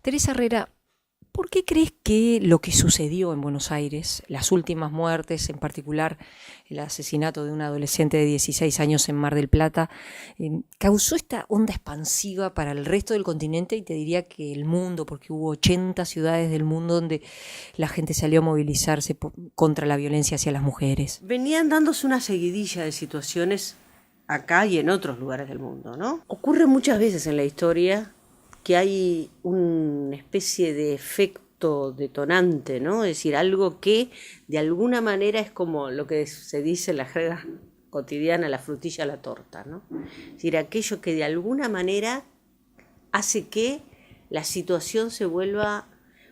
Teresa Herrera, ¿por qué crees que lo que sucedió en Buenos Aires, las últimas muertes, en particular el asesinato de un adolescente de 16 años en Mar del Plata, causó esta onda expansiva para el resto del continente y te diría que el mundo, porque hubo 80 ciudades del mundo donde la gente salió a movilizarse contra la violencia hacia las mujeres? Venían dándose una seguidilla de situaciones acá y en otros lugares del mundo, ¿no? Ocurre muchas veces en la historia que hay una especie de efecto detonante, ¿no? Es decir, algo que de alguna manera es como lo que se dice en la jerga cotidiana, la frutilla a la torta, ¿no? Es decir, aquello que de alguna manera hace que la situación se vuelva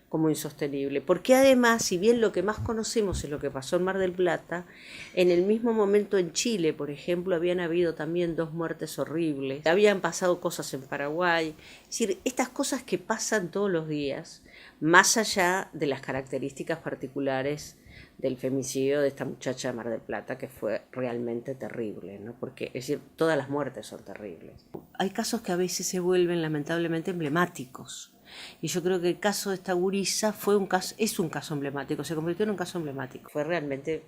como insostenible. Porque además, si bien lo que más conocemos es lo que pasó en Mar del Plata, en el mismo momento en Chile, por ejemplo, habían habido también 2 muertes horribles, habían pasado cosas en Paraguay, es decir, estas cosas que pasan todos los días, más allá de las características particulares del femicidio de esta muchacha de Mar del Plata, que fue realmente terrible, ¿no? Porque, es decir, todas las muertes son terribles. Hay casos que a veces se vuelven lamentablemente emblemáticos. Y yo creo que el caso de esta gurisa es un caso emblemático, se convirtió en un caso emblemático. Fue realmente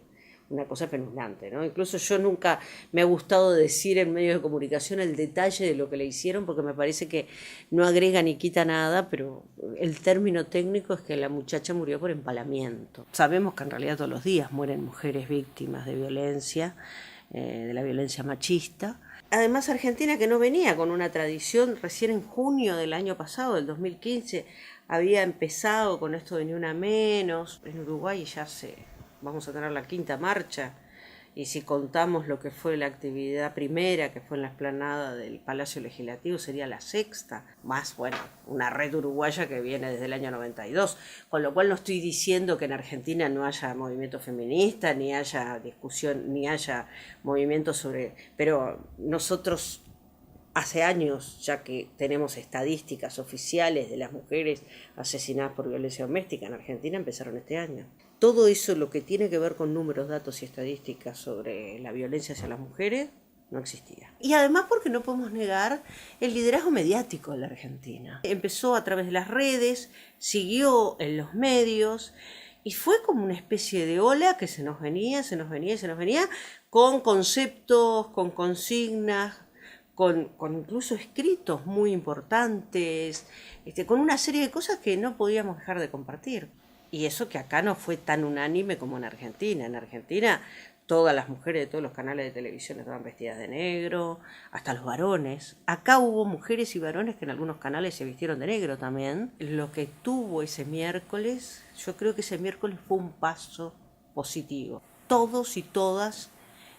una cosa espeluznante, ¿no? Incluso yo nunca me ha gustado decir en medios de comunicación el detalle de lo que le hicieron, porque me parece que no agrega ni quita nada, pero el término técnico es que la muchacha murió por empalamiento. Sabemos que en realidad todos los días mueren mujeres víctimas de violencia, de la violencia machista. Además, Argentina, que no venía con una tradición, recién en junio del año pasado, del 2015, había empezado con esto de Ni Una Menos. En Uruguay ya vamos a tener la 5ª marcha, y si contamos lo que fue la actividad primera, que fue en la explanada del Palacio Legislativo, sería la 6ª, más, bueno, una red uruguaya que viene desde el año 92, con lo cual no estoy diciendo que en Argentina no haya movimiento feminista, ni haya discusión, ni haya movimiento sobre... Pero nosotros hace años, ya que tenemos estadísticas oficiales de las mujeres asesinadas por violencia doméstica en Argentina, empezaron este año. Todo eso, lo que tiene que ver con números, datos y estadísticas sobre la violencia hacia las mujeres, no existía. Y además porque no podemos negar el liderazgo mediático de la Argentina. Empezó a través de las redes, siguió en los medios, y fue como una especie de ola que se nos venía, con conceptos, con consignas, con incluso escritos muy importantes, con una serie de cosas que no podíamos dejar de compartir. Y eso que acá no fue tan unánime como en Argentina. En Argentina todas las mujeres de todos los canales de televisión estaban vestidas de negro, hasta los varones. Acá hubo mujeres y varones que en algunos canales se vistieron de negro también. Lo que tuvo ese miércoles, yo creo que ese miércoles fue un paso positivo. Todos y todas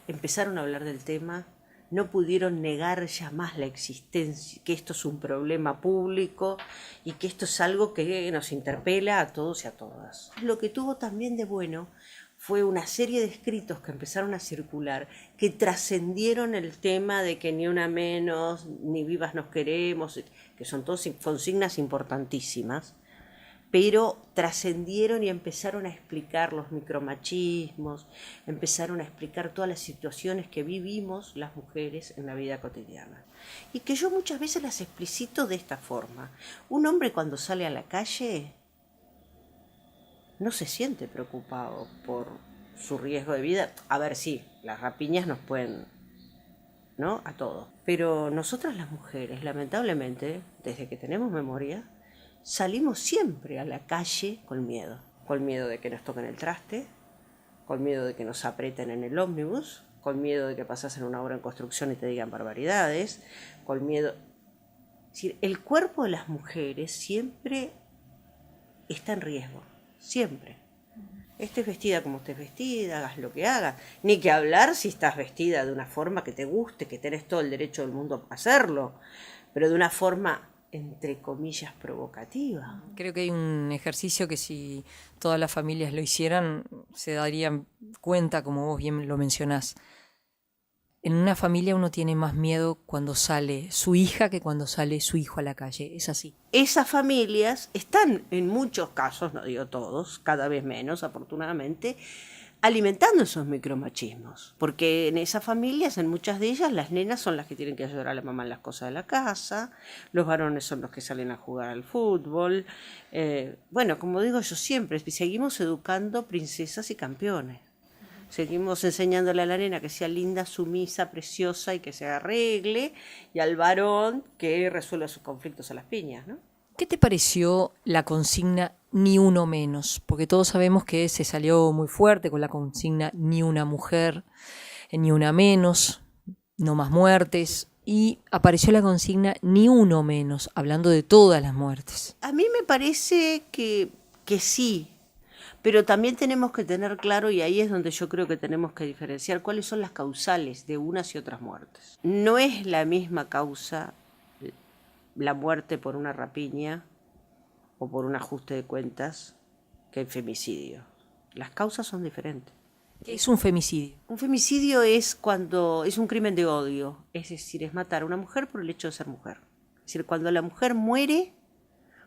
empezaron a hablar del tema, no pudieron negar ya más la existencia, que esto es un problema público y que esto es algo que nos interpela a todos y a todas. Lo que tuvo también de bueno fue una serie de escritos que empezaron a circular, que trascendieron el tema de que ni una menos, ni vivas nos queremos, que son todas consignas importantísimas, pero trascendieron y empezaron a explicar los micromachismos, empezaron a explicar todas las situaciones que vivimos las mujeres en la vida cotidiana. Y que yo muchas veces las explicito de esta forma. Un hombre cuando sale a la calle no se siente preocupado por su riesgo de vida. A ver, sí, las rapiñas nos pueden, ¿no?, a todos. Pero nosotras las mujeres, lamentablemente, desde que tenemos memoria, salimos siempre a la calle con miedo de que nos toquen el traste, con miedo de que nos aprieten en el ómnibus, con miedo de que pasasen una obra en construcción y te digan barbaridades, con miedo... Es decir, el cuerpo de las mujeres siempre está en riesgo, siempre. Estés vestida como estés vestida, hagas lo que hagas, ni que hablar si estás vestida de una forma que te guste, que tenés todo el derecho del mundo a hacerlo, pero de una forma, entre comillas, provocativa. Creo que hay un ejercicio que si todas las familias lo hicieran, se darían cuenta, como vos bien lo mencionás. En una familia uno tiene más miedo cuando sale su hija que cuando sale su hijo a la calle. Es así. Esas familias están, en muchos casos, no digo todos, cada vez menos, afortunadamente, alimentando esos micromachismos, porque en esas familias, en muchas de ellas, las nenas son las que tienen que ayudar a la mamá en las cosas de la casa, los varones son los que salen a jugar al fútbol. Bueno, como digo yo siempre, seguimos educando princesas y campeones. Seguimos enseñándole a la nena que sea linda, sumisa, preciosa y que se arregle, y al varón que resuelva sus conflictos a las piñas, ¿no? ¿Qué te pareció la consigna ni uno menos? Porque todos sabemos que se salió muy fuerte con la consigna ni una mujer, ni una menos, no más muertes, y apareció la consigna ni uno menos, hablando de todas las muertes. A mí me parece que sí, pero también tenemos que tener claro, y ahí es donde yo creo que tenemos que diferenciar cuáles son las causales de unas y otras muertes. No es la misma causa la muerte por una rapiña o por un ajuste de cuentas que el femicidio. Las causas son diferentes. ¿Qué es un femicidio? Un femicidio es cuando es un crimen de odio, es decir, es matar a una mujer por el hecho de ser mujer. Es decir, cuando la mujer muere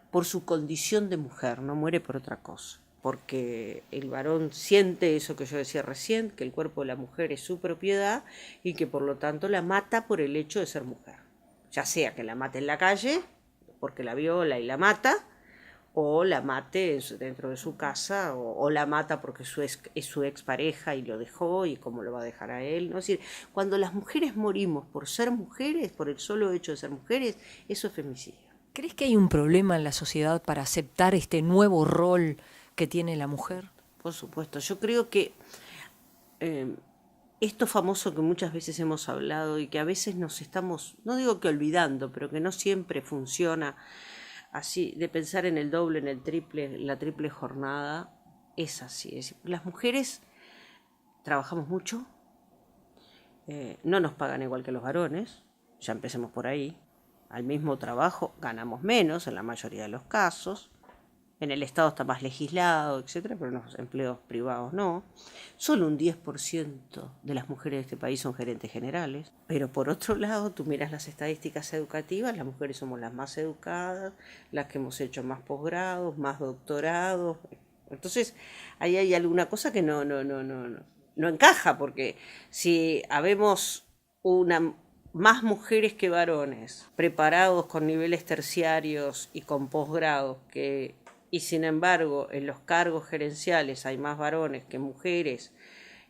por su condición de mujer, no muere por otra cosa. Porque el varón siente eso que yo decía recién, que el cuerpo de la mujer es su propiedad y que por lo tanto la mata por el hecho de ser mujer. Ya sea que la mate en la calle, porque la viola y la mata, o la mate dentro de su casa, o la mata porque es su expareja y lo dejó, y cómo lo va a dejar a él, ¿no? Es decir, cuando las mujeres morimos por ser mujeres, por el solo hecho de ser mujeres, eso es femicidio. ¿Crees que hay un problema en la sociedad para aceptar este nuevo rol que tiene la mujer? Por supuesto, yo creo que esto famoso que muchas veces hemos hablado y que a veces nos estamos, no digo que olvidando, pero que no siempre funciona así, de pensar en el doble, en el triple, la triple jornada, es así. Es decir, las mujeres trabajamos mucho, no nos pagan igual que los varones, ya empecemos por ahí. Al mismo trabajo ganamos menos en la mayoría de los casos. En el Estado está más legislado, etcétera, pero en los empleos privados no. Solo un 10% de las mujeres de este país son gerentes generales. Pero por otro lado, tú miras las estadísticas educativas, las mujeres somos las más educadas, las que hemos hecho más posgrados, más doctorados. Entonces, ahí hay alguna cosa que no encaja, porque si habemos más mujeres que varones preparados con niveles terciarios y con posgrados y sin embargo en los cargos gerenciales hay más varones que mujeres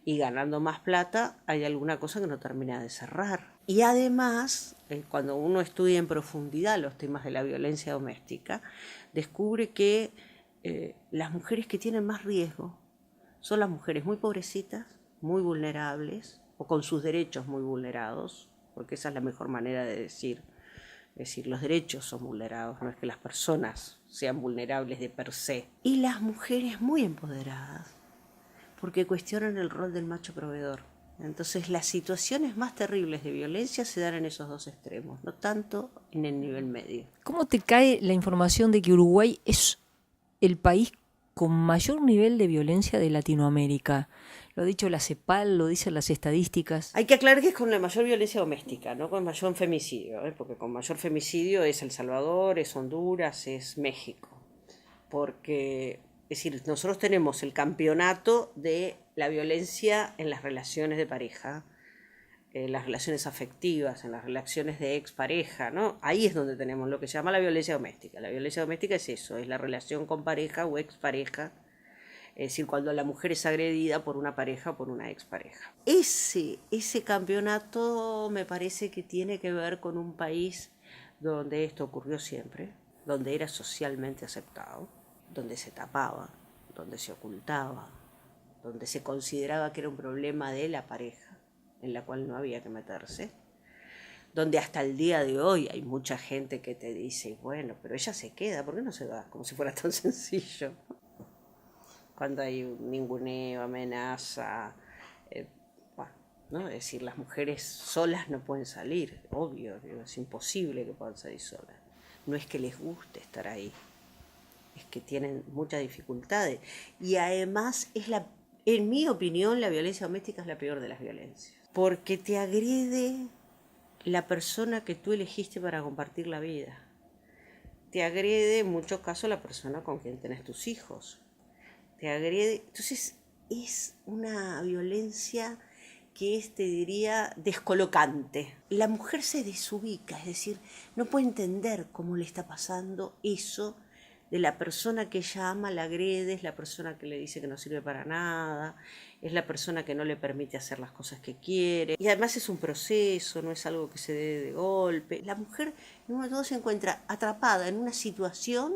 y ganando más plata, hay alguna cosa que no termina de cerrar. Y además, cuando uno estudia en profundidad los temas de la violencia doméstica, descubre que las mujeres que tienen más riesgo son las mujeres muy pobrecitas, muy vulnerables o con sus derechos muy vulnerados, porque esa es la mejor manera de decir. Es decir, los derechos son vulnerados, no es que las personas sean vulnerables de per se. Y las mujeres muy empoderadas, porque cuestionan el rol del macho proveedor. Entonces las situaciones más terribles de violencia se dan en esos dos extremos, no tanto en el nivel medio. ¿Cómo te cae la información de que Uruguay es el país con mayor nivel de violencia de Latinoamérica? Lo ha dicho la CEPAL, lo dicen las estadísticas. Hay que aclarar que es con la mayor violencia doméstica, no con mayor femicidio, porque con mayor femicidio es El Salvador, es Honduras, es México. Porque, es decir, nosotros tenemos el campeonato de la violencia en las relaciones de pareja, en las relaciones afectivas, en las relaciones de expareja, ¿no? Ahí es donde tenemos lo que se llama la violencia doméstica. La violencia doméstica es eso, es la relación con pareja o expareja. Es decir, cuando la mujer es agredida por una pareja o por una expareja. Ese campeonato me parece que tiene que ver con un país donde esto ocurrió siempre, donde era socialmente aceptado, donde se tapaba, donde se ocultaba, donde se consideraba que era un problema de la pareja, en la cual no había que meterse, donde hasta el día de hoy hay mucha gente que te dice, bueno, pero ella se queda, ¿por qué no se va? Como si fuera tan sencillo. Cuando hay un ninguneo, amenaza, ¿no? Es decir, las mujeres solas no pueden salir, obvio, es imposible que puedan salir solas. No es que les guste estar ahí, es que tienen muchas dificultades. Y además, en mi opinión, la violencia doméstica es la peor de las violencias, porque te agrede la persona que tú elegiste para compartir la vida. Te agrede en muchos casos la persona con quien tenés tus hijos. Te agrede. Entonces, es una violencia que es, te diría, descolocante. La mujer se desubica, es decir, no puede entender cómo le está pasando eso de la persona que ella ama, la agrede, es la persona que le dice que no sirve para nada, es la persona que no le permite hacer las cosas que quiere. Y además es un proceso, no es algo que se dé de golpe. La mujer, en un momento se encuentra atrapada en una situación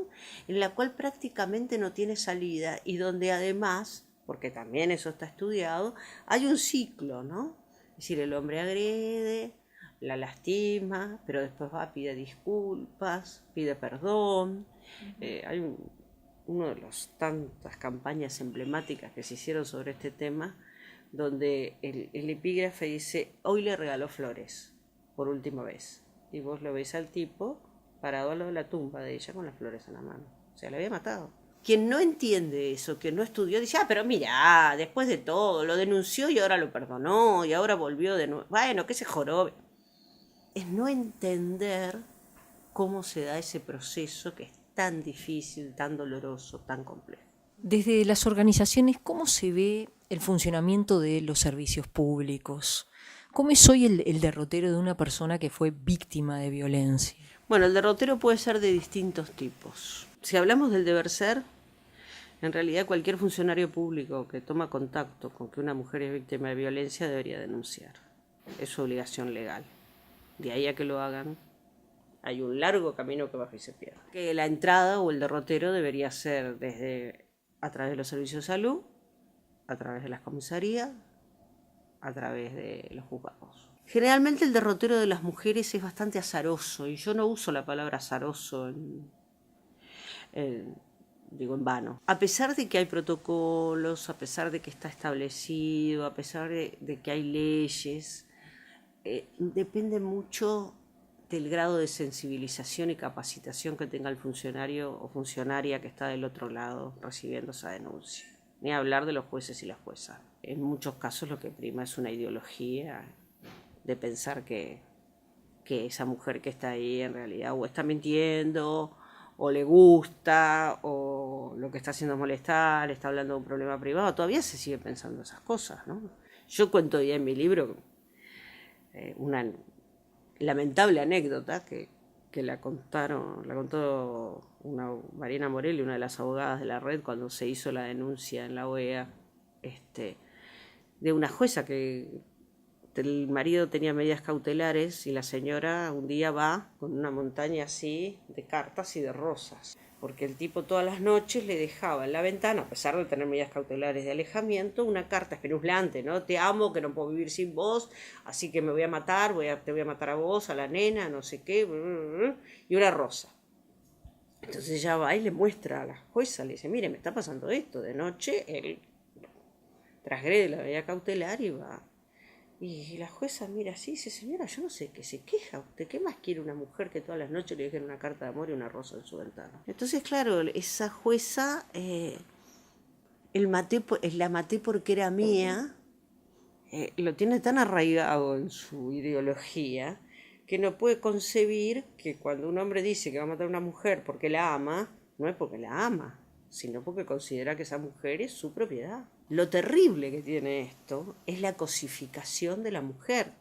en la cual prácticamente no tiene salida y donde además, porque también eso está estudiado, hay un ciclo, ¿no? Es decir, el hombre agrede, la lastima, pero después va, pide disculpas, pide perdón. Hay uno de las tantas campañas emblemáticas que se hicieron sobre este tema, donde el epígrafe dice, hoy le regaló flores, por última vez. Y vos lo ves al tipo parado al lado de la tumba de ella con las flores en la mano. O sea, la había matado. Quien no entiende eso, quien no estudió, dice, pero mira, después de todo, lo denunció y ahora lo perdonó, y ahora volvió de nuevo. Bueno, que se jorobe. Es no entender cómo se da ese proceso que es tan difícil, tan doloroso, tan complejo. Desde las organizaciones, ¿cómo se ve el funcionamiento de los servicios públicos? ¿Cómo es hoy el derrotero de una persona que fue víctima de violencia? Bueno, el derrotero puede ser de distintos tipos. Si hablamos del deber ser, en realidad cualquier funcionario público que toma contacto con que una mujer es víctima de violencia debería denunciar. Es su obligación legal. De ahí a que lo hagan, hay un largo camino que baja y se pierde. Que la entrada o el derrotero debería ser a través de los servicios de salud, a través de las comisarías, a través de los juzgados. Generalmente el derrotero de las mujeres es bastante azaroso, y yo no uso la palabra azaroso en vano. A pesar de que hay protocolos, a pesar de que está establecido, a pesar de que hay leyes, depende mucho del grado de sensibilización y capacitación que tenga el funcionario o funcionaria que está del otro lado recibiendo esa denuncia. Ni hablar de los jueces y las juezas. En muchos casos lo que prima es una ideología de pensar que esa mujer que está ahí en realidad o está mintiendo, o le gusta, o lo que está haciendo es molestar, está hablando de un problema privado. Todavía se sigue pensando esas cosas, ¿no? Yo cuento ya en mi libro una lamentable anécdota que la contó Mariana Morelli, una de las abogadas de la red, cuando se hizo la denuncia en la OEA, de una jueza que el marido tenía medidas cautelares y la señora un día va con una montaña así de cartas y de rosas, porque el tipo todas las noches le dejaba en la ventana, a pesar de tener medidas cautelares de alejamiento, una carta espeluznante, ¿no? Te amo, que no puedo vivir sin vos, así que me voy a matar, te voy a matar a vos, a la nena, no sé qué, y una rosa. Entonces ella va y le muestra a la jueza, le dice, mire, me está pasando esto, de noche él transgrede la medida cautelar y va. Y la jueza mira así y dice, señora, yo no sé qué se queja usted, ¿qué más quiere una mujer que todas las noches le dejen una carta de amor y una rosa en su ventana? Entonces, claro, esa jueza, la maté porque era mía, lo tiene tan arraigado en su ideología que no puede concebir que cuando un hombre dice que va a matar a una mujer porque la ama, no es porque la ama, sino porque considera que esa mujer es su propiedad. Lo terrible que tiene esto es la cosificación de la mujer,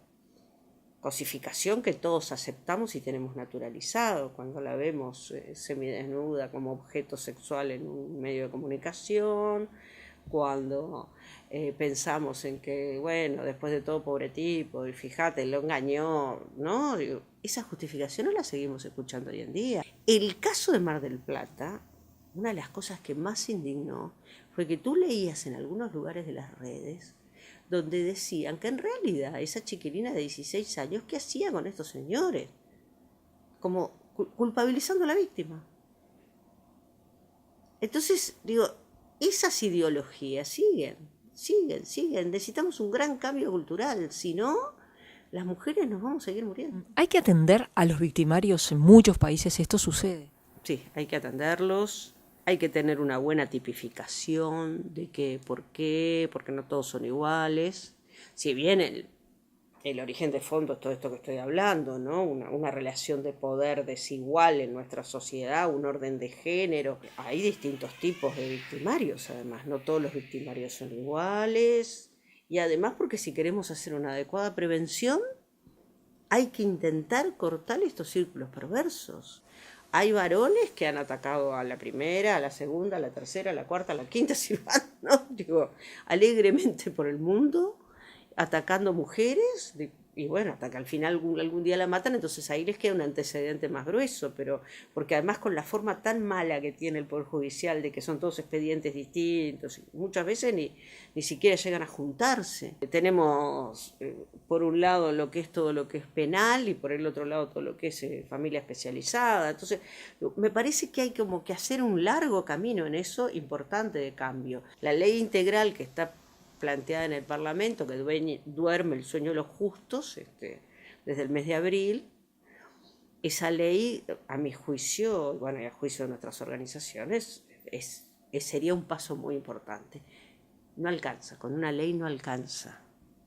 cosificación que todos aceptamos y tenemos naturalizado cuando la vemos semidesnuda como objeto sexual en un medio de comunicación, cuando pensamos en que, bueno, después de todo, pobre tipo, y fíjate, lo engañó, ¿no? Esas justificaciones las seguimos escuchando hoy en día. El caso de Mar del Plata, una de las cosas que más indignó fue que tú leías en algunos lugares de las redes donde decían que en realidad esa chiquilina de 16 años, ¿qué hacía con estos señores? Como culpabilizando a la víctima. Entonces, digo, esas ideologías siguen. Necesitamos un gran cambio cultural, si no, las mujeres nos vamos a seguir muriendo. Hay que atender a los victimarios, en muchos países esto sucede. Sí, hay que atenderlos. Hay que tener una buena tipificación de por qué, porque no todos son iguales. Si bien el el origen de fondo es todo esto que estoy hablando, ¿no? Una relación de poder desigual en nuestra sociedad, un orden de género. Hay distintos tipos de victimarios, además, no todos los victimarios son iguales. Y además porque si queremos hacer una adecuada prevención, hay que intentar cortar estos círculos perversos. Hay varones que han atacado a la primera, a la segunda, a la tercera, a la cuarta, a la quinta, si van, ¿no? Digo, alegremente por el mundo, atacando mujeres, y bueno, hasta que al final algún día la matan, entonces ahí les queda un antecedente más grueso, pero porque además con la forma tan mala que tiene el Poder Judicial, de que son todos expedientes distintos, muchas veces ni siquiera llegan a juntarse. Tenemos por un lado lo que es todo lo que es penal y por el otro lado todo lo que es familia especializada. Entonces me parece que hay como que hacer un largo camino en eso importante de cambio. La ley integral que está planteada en el Parlamento, que duerme el sueño de los justos desde el mes de abril, esa ley, a mi juicio, bueno, y a juicio de nuestras organizaciones, sería un paso muy importante. No alcanza, con una ley no alcanza.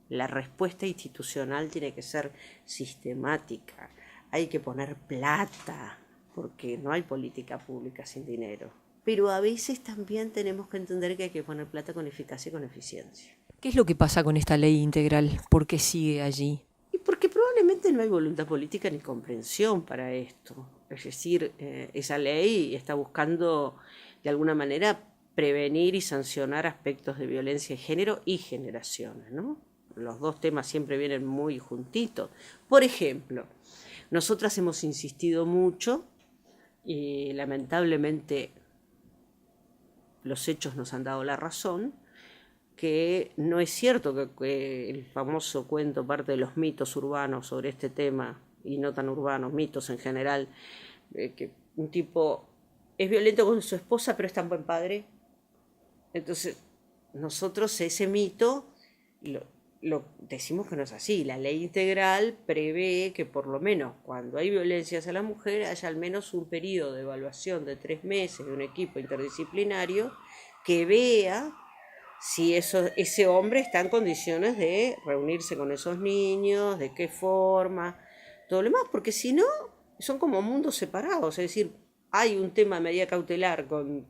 La respuesta institucional tiene que ser sistemática. Hay que poner plata, porque no hay política pública sin dinero. Pero a veces también tenemos que entender que hay que poner plata con eficacia y con eficiencia. ¿Qué es lo que pasa con esta ley integral? ¿Por qué sigue allí? Y porque probablemente no hay voluntad política ni comprensión para esto. Es decir, esa ley está buscando de alguna manera prevenir y sancionar aspectos de violencia de género y generaciones, ¿no? Los dos temas siempre vienen muy juntitos. Por ejemplo, nosotras hemos insistido mucho y lamentablemente los hechos nos han dado la razón, que no es cierto que el famoso cuento, parte de los mitos urbanos sobre este tema, y no tan urbanos, mitos en general, que un tipo es violento con su esposa pero es tan buen padre. Entonces nosotros ese mito lo decimos que no es así. La ley integral prevé que por lo menos cuando hay violencia hacia la mujer haya al menos un periodo de evaluación de 3 meses de un equipo interdisciplinario que vea si ese hombre está en condiciones de reunirse con esos niños, de qué forma, todo lo demás, porque si no, son como mundos separados. Es decir, hay un tema de medida cautelar con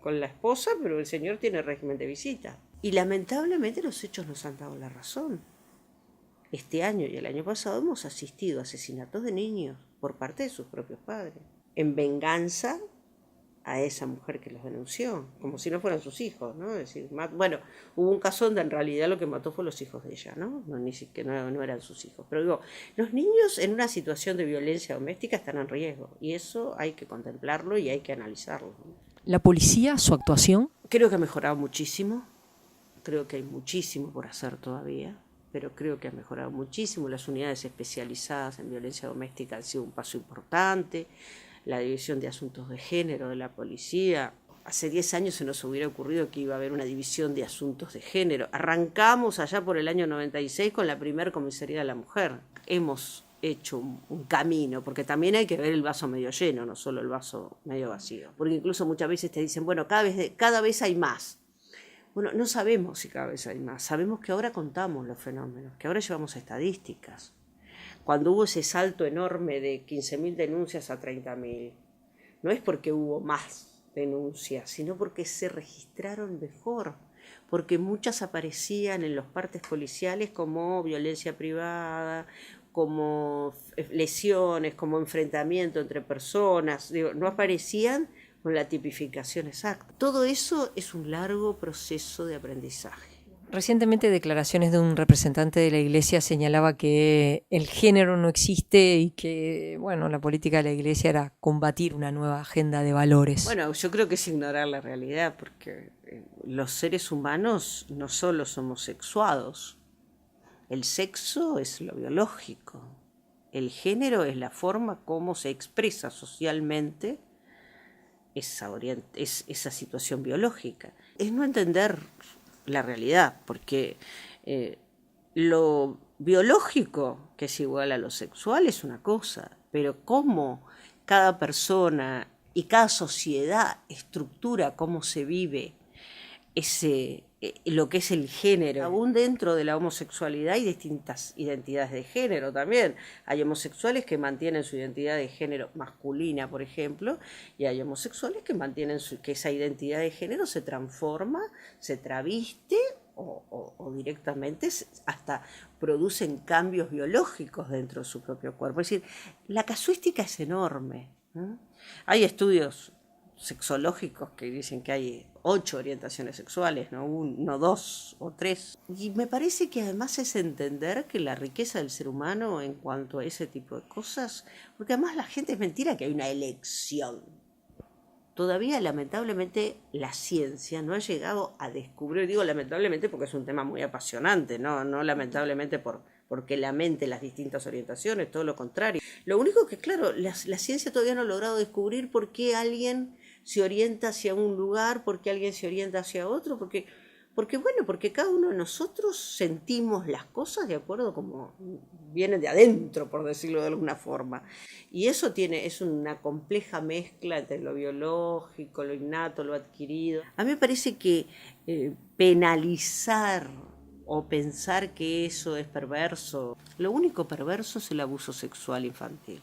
la esposa, pero el señor tiene régimen de visita. Y lamentablemente los hechos nos han dado la razón. Este año y el año pasado hemos asistido a asesinatos de niños por parte de sus propios padres, en venganza a esa mujer que los denunció, como si no fueran sus hijos, ¿no? Es decir, bueno, hubo un caso donde en realidad lo que mató fue los hijos de ella, ¿no? Ni siquiera no eran sus hijos. Pero digo, los niños en una situación de violencia doméstica están en riesgo y eso hay que contemplarlo y hay que analizarlo, ¿no? ¿La policía, su actuación? Creo que ha mejorado muchísimo, creo que hay muchísimo por hacer todavía, pero creo que ha mejorado muchísimo. Las unidades especializadas en violencia doméstica han sido un paso importante. La división de asuntos de género de la policía. Hace 10 años se nos hubiera ocurrido que iba a haber una división de asuntos de género. Arrancamos allá por el año 96 con la primera comisaría de la mujer. Hemos hecho un camino, porque también hay que ver el vaso medio lleno, no solo el vaso medio vacío. Porque incluso muchas veces te dicen, bueno, cada vez hay más. Bueno, no sabemos si cada vez hay más. Sabemos que ahora contamos los fenómenos, que ahora llevamos estadísticas. Cuando hubo ese salto enorme de 15.000 denuncias a 30.000, no es porque hubo más denuncias, sino porque se registraron mejor, porque muchas aparecían en los partes policiales como violencia privada, como lesiones, como enfrentamiento entre personas, no aparecían con la tipificación exacta. Todo eso es un largo proceso de aprendizaje. Recientemente declaraciones de un representante de la Iglesia señalaba que el género no existe y que, bueno, la política de la Iglesia era combatir una nueva agenda de valores. Bueno, yo creo que es ignorar la realidad, porque los seres humanos no solo somos sexuados. El sexo es lo biológico. El género es la forma como se expresa socialmente esa situación biológica. Es no entender la realidad, porque lo biológico, que es igual a lo sexual, es una cosa, pero cómo cada persona y cada sociedad estructura cómo se vive ese lo que es el género. Aún dentro de la homosexualidad hay distintas identidades de género también. Hay homosexuales que mantienen su identidad de género masculina, por ejemplo, y hay homosexuales que mantienen que esa identidad de género se transforma, se traviste o directamente hasta producen cambios biológicos dentro de su propio cuerpo. Es decir, la casuística es enorme. Hay estudios sexológicos que dicen que hay 8 orientaciones sexuales, no 2 o 3. Y me parece que además es entender que la riqueza del ser humano en cuanto a ese tipo de cosas, porque además la gente es mentira que hay una elección. Todavía lamentablemente la ciencia no ha llegado a descubrir, digo lamentablemente porque es un tema muy apasionante, no lamentablemente porque lamente las distintas orientaciones, todo lo contrario. Lo único que, claro, la ciencia todavía no ha logrado descubrir por qué alguien se orienta hacia un lugar, por qué alguien se orienta hacia otro, porque cada uno de nosotros sentimos las cosas de acuerdo como vienen de adentro, por decirlo de alguna forma. Y eso es una compleja mezcla entre lo biológico, lo innato, lo adquirido. A mí me parece que penalizar o pensar que eso es perverso, lo único perverso es el abuso sexual infantil.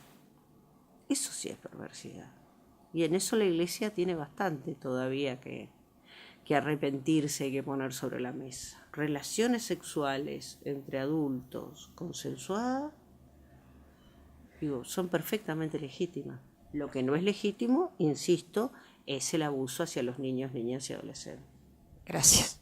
Eso sí es perversidad. Y en eso la Iglesia tiene bastante todavía que arrepentirse y que poner sobre la mesa. Relaciones sexuales entre adultos consensuadas, son perfectamente legítimas. Lo que no es legítimo, insisto, es el abuso hacia los niños, niñas y adolescentes. Gracias.